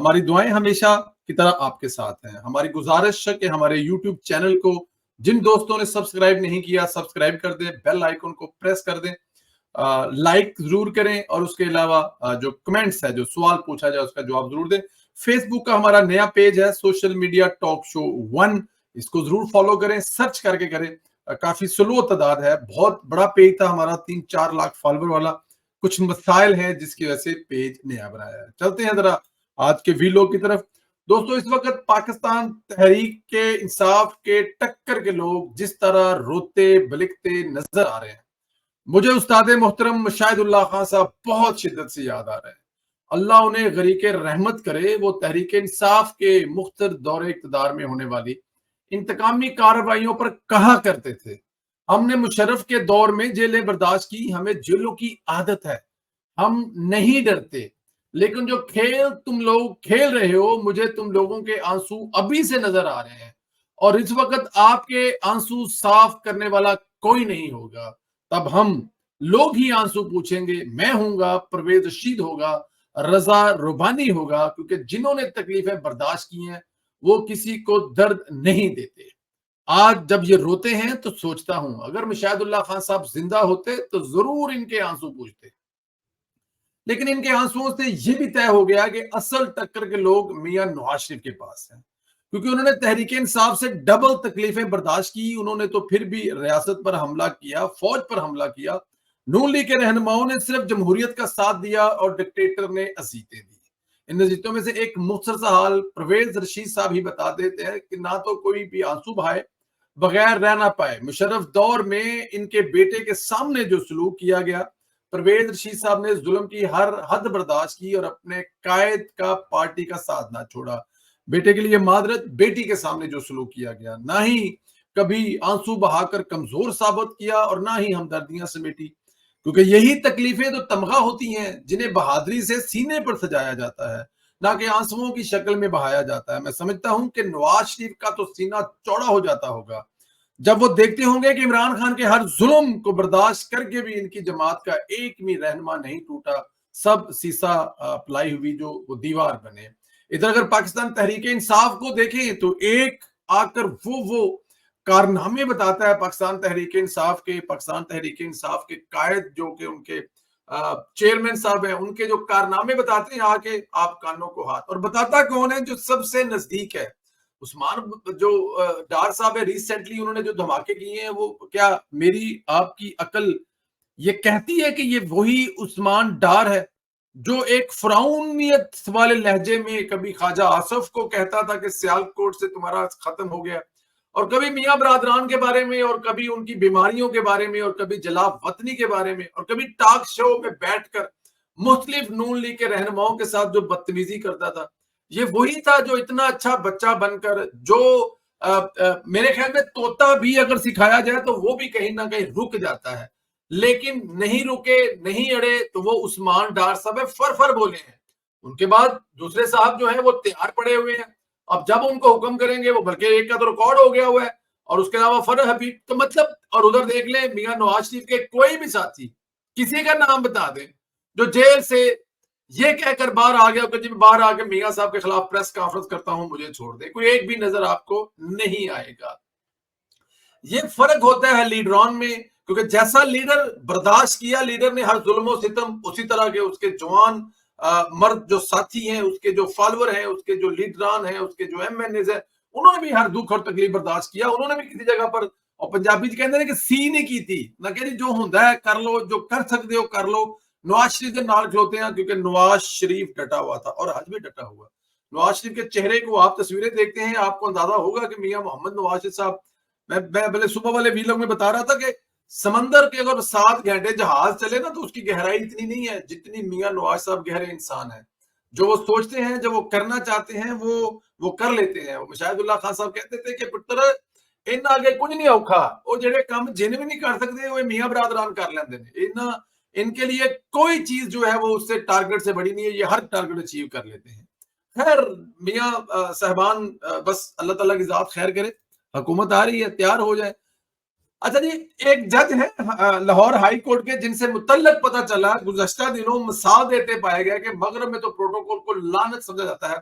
ہماری دعائیں ہمیشہ کی طرح آپ کے ساتھ ہیں. ہماری گزارش ہے کہ ہمارے یوٹیوب چینل کو جن دوستوں نے سبسکرائب نہیں کیا سبسکرائب کر دیں, بیل آئیکن کو پریس کر دیں, لائک ضرور کریں, اور اس کے علاوہ جو کمنٹس ہے, جو سوال پوچھا جائے اس کا جواب ضرور دیں. فیس بک کا ہمارا نیا پیج ہے سوشل میڈیا ٹاک شو 1, اس کو ضرور فالو کریں, سرچ کر کے کریں. کافی سلو تعداد ہے, بہت بڑا پیج تھا ہمارا 3-4 لاکھ فالوور والا, کچھ مسائل ہیں جس کی وجہ سے پیج نیا بنایا ہے. چلتے ہیں ذرا آج کے ویلوگ کی طرف. دوستو, اس وقت پاکستان تحریک کے انصاف کے ٹکر کے لوگ جس طرح روتے بلکتے نظر آ رہے ہیں, مجھے استاد محترم شاہد اللہ خان صاحب بہت شدت سے یاد آ رہے ہیں. اللہ انہیں غریق رحمت کرے. وہ تحریک انصاف کے مختلف دور اقتدار میں ہونے والی انتقامی کارروائیوں پر کہا کرتے تھے, ہم نے مشرف کے دور میں جیلیں برداشت کی, ہمیں جیلوں کی عادت ہے, ہم نہیں ڈرتے. لیکن جو کھیل تم لوگ کھیل رہے ہو, مجھے تم لوگوں کے آنسو ابھی سے نظر آ رہے ہیں, اور اس وقت آپ کے آنسو صاف کرنے والا کوئی نہیں ہوگا. تب ہم لوگ ہی آنسو پوچھیں گے. میں ہوں گا, پرویز رشید ہوگا, رضا ربانی ہوگا, کیونکہ جنہوں نے تکلیفیں برداشت کی ہیں وہ کسی کو درد نہیں دیتے. آج جب یہ روتے ہیں تو سوچتا ہوں اگر مشاہد اللہ خان صاحب زندہ ہوتے تو ضرور ان کے آنسو پوچھتے. لیکن ان کے آنسوؤں سے یہ بھی طے ہو گیا کہ اصل ٹکر کے لوگ میاں نواز شریف کے پاس ہیں, کیونکہ انہوں نے تحریک انصاف سے ڈبل تکلیفیں برداشت کی. انہوں نے تو پھر بھی ریاست پر حملہ کیا, فوج پر حملہ کیا. نون لیگ کے رہنماؤں نے صرف جمہوریت کا ساتھ دیا اور ڈکٹیٹر نے اذیتیں دی. ان اذیتوں میں سے ایک مختصر سا حال پرویز رشید صاحب ہی بتا دیتے ہیں کہ نہ تو کوئی بھی آنسو بہائے بغیر رہ نہ پائے. مشرف دور میں ان کے بیٹے کے سامنے جو سلوک کیا گیا, پرویز رشید صاحب نے ظلم کی ہر حد برداشت کی اور اپنے قائد کا پارٹی کا ساتھ نہ چھوڑا. بیٹے کے لیے معذرت, بیٹی کے سامنے جو سلوک کیا گیا, نہ ہی کبھی آنسو بہا کر کمزور ثابت کیا اور نہ ہی ہمدردیاں سمیٹی, کیونکہ یہی تکلیفیں تو تمغہ ہوتی ہیں جنہیں بہادری سے سینے پر سجایا جاتا ہے, نہ کہ آنسوؤں کی شکل میں بہایا جاتا ہے. میں سمجھتا ہوں کہ نواز شریف کا تو سینہ چوڑا ہو جاتا ہوگا جب وہ دیکھتے ہوں گے کہ عمران خان کے ہر ظلم کو برداشت کر کے بھی ان کی جماعت کا ایک بھی رہنما نہیں ٹوٹا, سب سیسا پلائی ہوئی جو وہ دیوار بنے. ادھر اگر پاکستان تحریک انصاف کو دیکھیں تو ایک آ کر وہ کارنامے بتاتا ہے پاکستان تحریک انصاف کے قائد جو کہ ان کے چیئرمین صاحب ہیں, ان کے جو کارنامے بتاتے ہیں آ کے آپ کانوں کو ہاتھ. اور بتاتا کون ہے؟ جو سب سے نزدیک ہے, عثمان جو ڈار صاحب ہے, ریسنٹلی انہوں نے جو دھماکے کیے ہیں, وہ کیا میری آپ کی عقل یہ کہتی ہے کہ یہ وہی عثمان ڈار ہے جو ایک فرعونیت والے لہجے میں کبھی خواجہ آصف کو کہتا تھا کہ سیالکوٹ سے تمہارا ختم ہو گیا, اور کبھی میاں برادران کے بارے میں, اور کبھی ان کی بیماریوں کے بارے میں, اور کبھی جلاب وطنی کے بارے میں, اور کبھی ٹاک شو میں بیٹھ کر مختلف نون لیگ کے رہنماؤں کے ساتھ جو بدتمیزی کرتا تھا. یہ وہی تھا جو اتنا اچھا بچہ بن کر, جو میرے خیال میں طوطا بھی اگر سکھایا جائے تو وہ بھی کہیں نہ کہیں رک جاتا ہے, لیکن نہیں رکے, نہیں اڑے, تو وہ عثمان ڈار صاحب فر بولے ہیں. ان کے بعد دوسرے صاحب جو ہیں وہ تیار پڑے ہوئے ہیں, اب جب ان کو حکم کریں گے وہ بلکہ ایک کا تو ریکارڈ ہو گیا ہوا ہے, اور اس کے علاوہ فرح حبیب, تو مطلب, اور ادھر دیکھ لیں میاں نواز شریف کے کوئی بھی ساتھی کسی کا نام بتا دیں جو جیل سے یہ کہہ کر باہر آ گیا کہ جب باہر آ کے میاں صاحب کے خلاف پریس کانفرنس کرتا ہوں مجھے چھوڑ دے, کوئی ایک بھی نظر آپ کو نہیں آئے گا. یہ فرق ہوتا ہے لیڈران میں, کیونکہ جیسا لیڈر برداشت کیا, لیڈر نے ہر ظلم و ستم, اسی طرح کے اس کے جوان مرد جو ساتھی ہیں, اس کے جو فالوور ہیں, اس کے جو لیڈران ہیں, اس کے جو ایم این ایز ہیں, انہوں نے بھی ہر دکھ اور تکلیف برداشت کیا. انہوں نے بھی کسی جگہ پر, اور پنجابی کہتے ہیں کہ سی نہیں کی تھی, نہ کہ جو ہوندا ہے کر لو, جو کر سکتے ہو کر لو. نواز شریف کے نال کھلوتے ہیں کیونکہ نواز شریف ڈٹا ہوا تھا, اور آج بھی ڈٹا ہوا. نواز شریف کے چہرے کو آپ تصویریں دیکھتے ہیں, آپ کو اندازہ ہوگا کہ میاں محمد نواز شریف صاحب, میں پہلے صبح والے ویلوگ میں بتا رہا تھا کہ سمندر کے اگر 7 گھنٹے جہاز چلے نا تو اس کی گہرائی اتنی نہیں ہے جتنی میاں نواز صاحب گہرے انسان ہیں. جو وہ سوچتے ہیں, جو وہ کرنا چاہتے ہیں, وہ کر لیتے ہیں. مشاہد اللہ خان صاحب کہتے تھے کہ پتر ان آگے کچھ نہیں اوکھا, وہ جڑے کام جن بھی نہیں کر سکتے وہ میاں برادران کر لیندے نے. ان کے لیے کوئی چیز جو ہے وہ اس سے ٹارگٹ سے بڑی نہیں ہے, یہ ہر ٹارگٹ اچیو کر لیتے ہیں. خیر میاں صاحبان, بس اللہ تعالیٰ کی ذات خیر کرے, حکومت آ رہی ہے, تیار ہو جائے. اچھا جی، ایک جج ہے لاہور ہائی کورٹ کے جن سے متعلق پتا چلا گزشتہ دنوں مثال دیتے پایا گیا کہ مغرب میں تو پروٹوکول کو لعنت سمجھا جاتا ہے،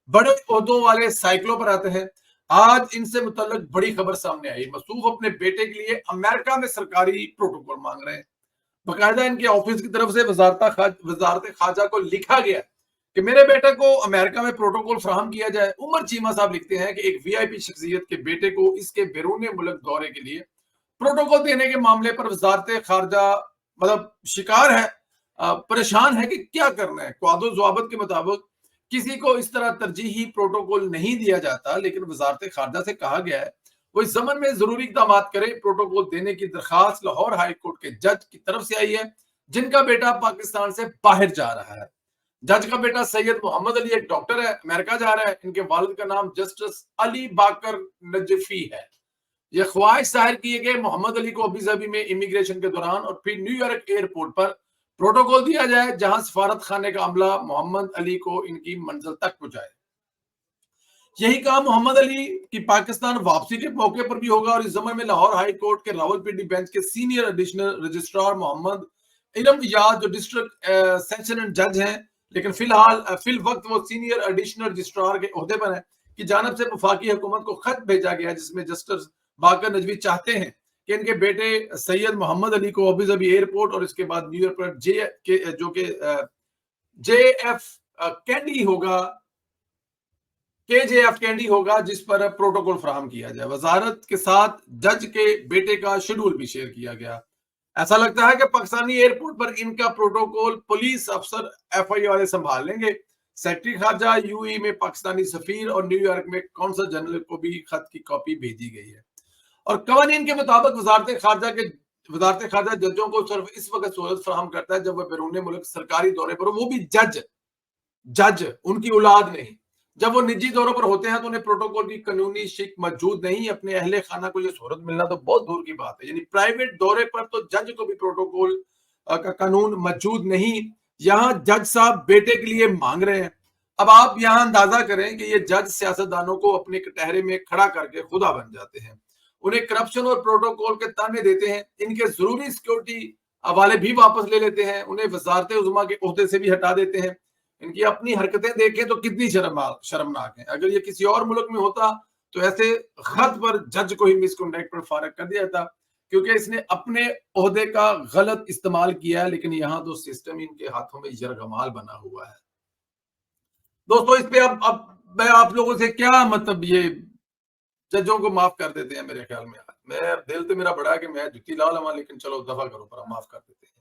بڑے عہدوں والے سائیکلوں پر آتے ہیں۔ آج ان سے متعلق بڑی خبر سامنے آئی، مصروف اپنے بیٹے کے لیے امریکہ میں سرکاری پروٹوکول مانگ رہے ہیں۔ باقاعدہ ان کے آفس کی طرف سے وزارت خارجہ کو لکھا گیا کہ میرے بیٹے کو امریکہ میں پروٹوکول فراہم کیا جائے۔ عمر چیمہ صاحب لکھتے ہیں کہ ایک وی آئی پی شخصیت کے بیٹے کو اس کے بیرون ملک دورے کے لیے پروٹوکول دینے کے معاملے پر وزارت خارجہ مطلب شکار ہے، پریشان ہے کہ کیا کرنا ہے۔ قواعد و ضوابط کے مطابق کسی کو اس طرح ترجیحی پروٹوکول نہیں دیا جاتا، لیکن وزارت خارجہ سے کہا گیا ہے وہ اس زمن میں ضروری اقدامات کرے۔ پروٹوکول دینے کی درخواست لاہور ہائی کورٹ کے جج کی طرف سے آئی ہے جن کا بیٹا پاکستان سے باہر جا رہا ہے۔ جج کا بیٹا سید محمد علی ایک ڈاکٹر ہے، امریکہ جا رہا ہے۔ ان کے والد کا نام جسٹس علی باکر نجفی ہے۔ یہ خواہش ظاہر کی ہے کہ محمد علی کو ابو ظبی میں امیگریشن کے دوران اور پھر نیو یارک ایئرپورٹ پر پروٹوکول دیا جائے جہاں سفارت خانے کا عملہ محمد علی کو ان کی منزل تک پہنچائے۔ یہی کام محمد علی کی پاکستان واپسی کے موقع پر بھی ہوگا، اور اس زمن میں لاہور ہائی کورٹ کے راولپنڈی بینچ کے سینئر ایڈیشنل رجسٹرار محمد علم یاد جو ڈسٹرکٹ سیشن جج ہیں، لیکن فی الوقت وہ سینئر ایڈیشنل رجسٹرار کے عہدے پر ہیں، کی جانب سے وفاقی حکومت کو خط بھیجا گیا جس میں جسٹس باقر نجوی چاہتے ہیں کہ ان کے بیٹے سید محمد علی کو ابو ظبی ایئرپورٹ اور اس کے بعد نیو یارک پر جو کہ جے ایف کینڈی ہوگا کینڈی ہوگا جس پر پروٹوکول فراہم کیا جائے۔ وزارت کے ساتھ جج کے بیٹے کا شیڈول بھی شیئر کیا گیا۔ ایسا لگتا ہے کہ پاکستانی ایئرپورٹ پر ان کا پروٹوکول پولیس افسر ایف آئی والے سنبھال لیں گے۔ سیکرٹری خارجہ یو ای میں پاکستانی سفیر اور نیو یارک میں کونسل جنرل کو بھی خط کی کاپی بھیجی گئی ہے، اور قوانین کے مطابق وزارت خارجہ ججوں کو صرف اس وقت سہولت فراہم کرتا ہے جب وہ بیرون ملک سرکاری دورے پر، وہ بھی جج ان کی اولاد نہیں۔ جب وہ نجی دوروں پر ہوتے ہیں تو انہیں پروٹوکول کی قانونی شک موجود نہیں۔ اپنے اہل خانہ کو یہ سہولت ملنا تو بہت دور کی بات ہے، یعنی پرائیویٹ دورے پر تو جج کو بھی پروٹوکول کا قانون موجود نہیں، یہاں جج صاحب بیٹے کے لیے مانگ رہے ہیں۔ اب آپ یہاں اندازہ کریں کہ یہ جج سیاستدانوں کو اپنے کٹہرے میں کھڑا کر کے خدا بن جاتے ہیں، انہیں کرپشن اور پروٹوکول کے تانے دیتے ہیں، ان کے ضروری سیکورٹی حوالے بھی واپس لے لیتے ہیں، انہیں وزارت عظمیٰ کے عہدے سے بھی ہٹا دیتے ہیں۔ ان کی اپنی حرکتیں دیکھیں تو کتنی شرمناک ہیں۔ اگر یہ کسی اور ملک میں ہوتا تو ایسے خط پر جج کو ہی مس کنڈکٹ پر فارغ کر دیا جاتا، کیونکہ اس نے اپنے عہدے کا غلط استعمال کیا ہے، لیکن یہاں تو سسٹم ان کے ہاتھوں میں یرغمال بنا ہوا ہے۔ دوستو اس پہ اب میں آپ لوگوں سے کیا مطلب یہ ججوں کو معاف کر دیتے ہیں، میرے خیال میں دل تو میرا بڑا ہے کہ میں جتی لا لوں، لیکن چلو دفع کرو پر معاف کر دیتے ہیں۔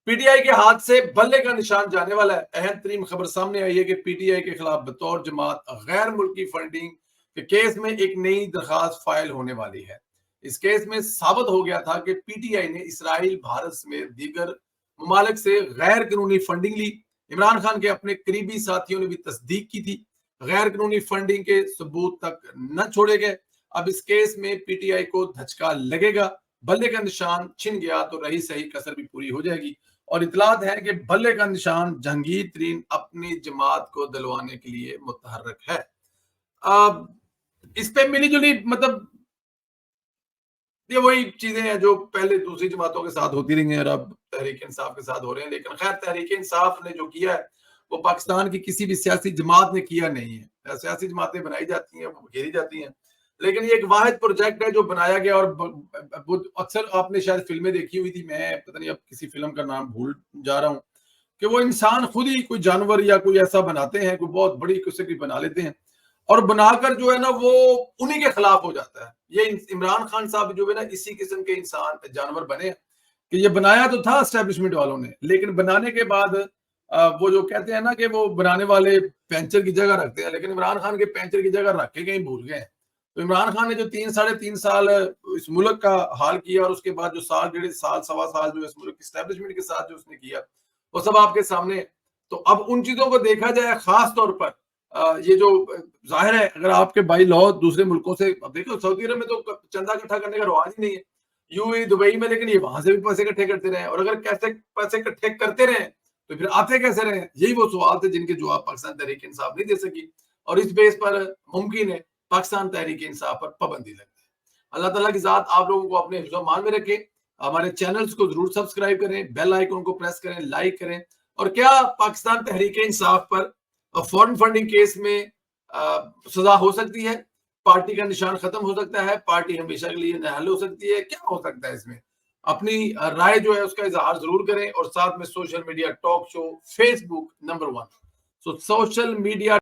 پی ٹی آئی کے ہاتھ سے بلے کا نشان جانے والا ہے۔ اہم ترین خبر سامنے آئی ہے کہ پی ٹی آئی کے خلاف بطور جماعت غیر ملکی فنڈنگ کے کیس میں ایک نئی درخواست فائل ہونے والی ہے۔ اس کیس میں ثابت ہو گیا تھا کہ پی ٹی آئی نے اسرائیل، بھارت سمیت دیگر ممالک سے غیر قانونی فنڈنگ لی۔ عمران خان کے اپنے قریبی ساتھیوں نے بھی تصدیق کی تھی۔ غیر قانونی فنڈنگ کے ثبوت تک نہ چھوڑے گئے۔ اب اس کیس میں پی ٹی آئی کو دھچکا لگے گا، بلے کا نشان چھن گیا تو رہی صحیح کسر بھی پوری ہو جائے گی، اور اطلاعات ہے کہ بلے کا نشان جہانگیر ترین اپنی جماعت کو دلوانے کے لیے متحرک ہے۔ اب اس پہ ملی جلی مطلب یہ وہی چیزیں ہیں جو پہلے دوسری جماعتوں کے ساتھ ہوتی رہی ہیں اور اب تحریک انصاف کے ساتھ ہو رہے ہیں، لیکن خیر تحریک انصاف نے جو کیا ہے وہ پاکستان کی کسی بھی سیاسی جماعت نے کیا نہیں ہے۔ سیاسی جماعتیں بنائی جاتی ہیں، وہ گھیری جاتی ہیں، لیکن یہ ایک واحد پروجیکٹ ہے جو بنایا گیا، اور اکثر آپ نے شاید فلمیں دیکھی ہوئی تھی، میں پتہ نہیں اب کسی فلم کا نام بھول جا رہا ہوں، کہ وہ انسان خود ہی کوئی جانور یا کوئی ایسا بناتے ہیں، کوئی بہت بڑی قصے کی بنا لیتے ہیں، اور بنا کر جو ہے نا وہ انہی کے خلاف ہو جاتا ہے۔ یہ عمران خان صاحب جو ہے نا اسی قسم کے انسان جانور بنے کہ یہ بنایا تو تھا اسٹیبلشمنٹ والوں نے، لیکن بنانے کے بعد وہ جو کہتے ہیں نا کہ وہ بنانے والے پینچر کی جگہ رکھتے ہیں، لیکن عمران خان کے پینچر کی جگہ رکھ کے کہیں بھول گئے ہیں۔ تو عمران خان نے جو 3 سال اس ملک کا حال کیا، اور اس کے بعد جو سوا سال جو اس ملک کی اسٹیبلشمنٹ کے ساتھ جو اس نے کیا، وہ سب آپ کے سامنے۔ تو اب ان چیزوں کو دیکھا جائے، خاص طور پر یہ جو ظاہر ہے اگر آپ کے بائی لاء دوسرے ملکوں سے، اب دیکھو سعودی عرب میں تو چندہ اکٹھا کرنے کا رواج ہی نہیں ہے، یو اے دبئی میں، لیکن یہ وہاں سے بھی پیسے اکٹھے کرتے رہے، اور اگر کیسے پیسے اکٹھے کرتے رہے تو پھر آتے کیسے رہے؟ یہی وہ سوال تھے جن کے جواب پاکستان تحریک انصاف نہیں دے سکی، اور اس بیس پر ممکن ہے پاکستان تحریک انصاف پر پابندی لگ جائے۔ اللہ تعالیٰ کی ذات آپ لوگوں کو اپنے حفظ و امان میں رکھے. ہمارے چینلز کو ضرور سبسکرائب کریں, بیل آئیکن کو پریس کریں, لائک کریں. اور کیا پاکستان تحریک انصاف پر فورن فنڈنگ کیس میں سزا ہو سکتی ہے؟ پارٹی کا نشان ختم ہو سکتا ہے؟ پارٹی ہمیشہ کے لیے نااہل ہو سکتی ہے؟ کیا ہو سکتا ہے اس میں؟ اپنی رائے جو ہے اس کا اظہار ضرور کریں. اور ساتھ میں social media talk show Facebook number 1. Social media